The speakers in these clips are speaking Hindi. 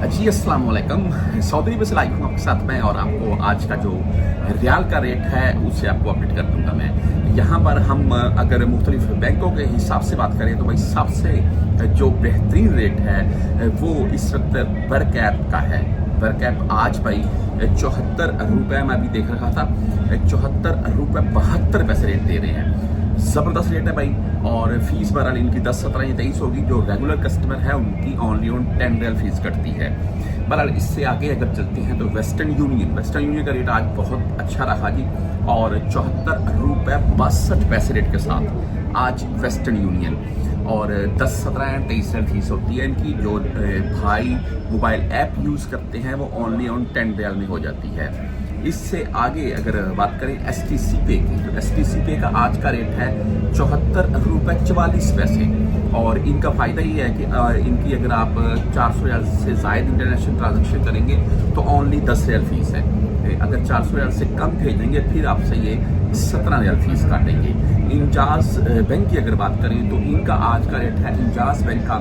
जी अस्सलाम वालेकुम। सऊदी अरब से लाइव हूँ आपके साथ मैं, और आपको आज का जो रियाल का रेट है उसे आपको अपडेट कर दूंगा मैं। यहाँ पर हम अगर मुख्तलिफ बैंकों के हिसाब से बात करें तो भाई सबसे जो बेहतरीन रेट है वो इस वक्त बरकैप का है। बरकैप आज भाई 74 रुपये में अभी देख रहा था, 74 रुपये 72 पैसे रेट दे रहे हैं। ज़बरदस्त रेट है भाई। और फीस बहरहाल इनकी 10, 17 या 23 होगी। जो रेगुलर कस्टमर है उनकी ओनली ऑन 10 रियाल फीस कटती है। बहरहाल इससे आगे अगर चलते हैं तो वेस्टर्न यूनियन का रेट आज बहुत अच्छा रहा जी, और 74 रुपये 62 पैसे रेट के साथ आज वेस्टर्न यूनियन। और 10, 17 या 23 रियाल फीस होती है इनकी। जो भाई मोबाइल ऐप यूज़ करते हैं वो ओनली ऑन 10 रियाल में हो जाती है। इससे आगे अगर बात करें STC पे की, तो STC पे का आज का रेट है 74 रुपये 44 पैसे। और इनका फ़ायदा ये है कि इनकी अगर आप 400 रियाल से ज़ायद इंटरनेशनल ट्रांजेक्शन करेंगे तो ओनली 10 रियाल फीस है। अगर 400 रियाल से कम भेजेंगे फिर आपसे ये 17 रियाल फीस काटेंगे। इंजाज बैंक की अगर बात करें तो इनका आज का रेट है इंजाज बैंक का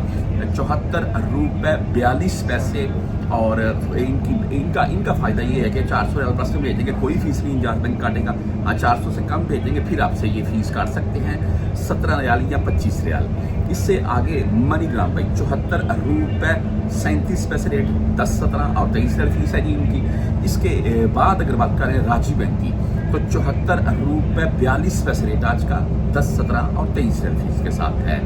74 रुपये 42 पैसे। और इनका फ़ायदा ये है कि 400 रियाल प्लस में भेजेंगे कोई फीस नहीं इंजाज बैंक काटेगा। 400 से कम भेजेंगे फिर आपसे ये फीस काट सकते हैं 17 रियाल या 25 रियाल। इससे आगे मनीग्राम भाई 74 रुपये 37 पैसे रेट, 10, 17 और 23 रियाल फीस है जी इनकी। इसके बाद अगर बात करें राजी बैंक की तो 74 रुपये 42 पैसे रेट आज का, 10, 17 और 23 रियाल फीस के साथ है।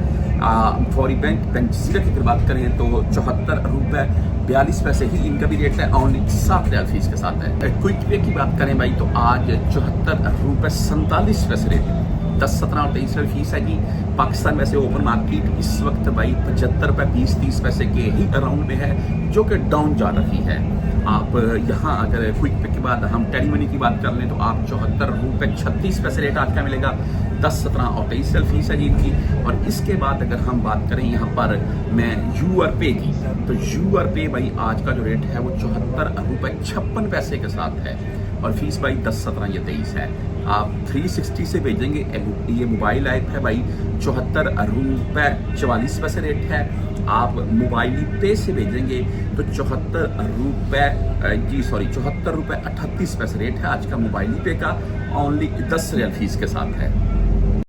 फौरी बैंक जजीरा की अगर बात करें तो 74 रुपये 42 पैसे ही इनका भी रेट है, ओनली 7 रियाल फीस के साथ है। क्विक पे की बात करें भाई तो आज 74 रुपये 47 पैसे रेट, 10, 17 और 23 रियाल फीस है जी। पाकिस्तान में से ओपन मार्केट इस वक्त भाई 75 रुपये 20-30 पैसे के ही अराउंड में है, जो कि डाउन जा रही है। आप यहाँ अगर क्विक पे के बाद हम टेली मनी की बात कर लें तो आप 74 रुपये 36 पैसे रेट आज का मिलेगा, 10, 17 और 23 रियाल फीस है जी इनकी। और इसके बाद अगर हम बात करें यहाँ पर मैं यूआर पे की, तो यूआर पे भाई आज का जो रेट है वो 74 रुपये 56 पैसे के साथ है, और फीस भाई 10, 17 या 23 है। आप 360 से भेजेंगे, ये मोबाइल ऐप है भाई, 74 रुपये 44 पैसे रेट है। आप मोबाइल पे से भेजेंगे तो 74 रुपये 38 पैसे रेट है आज का मोबाइल पे का, ओनली 10 रियाल फीस के साथ है।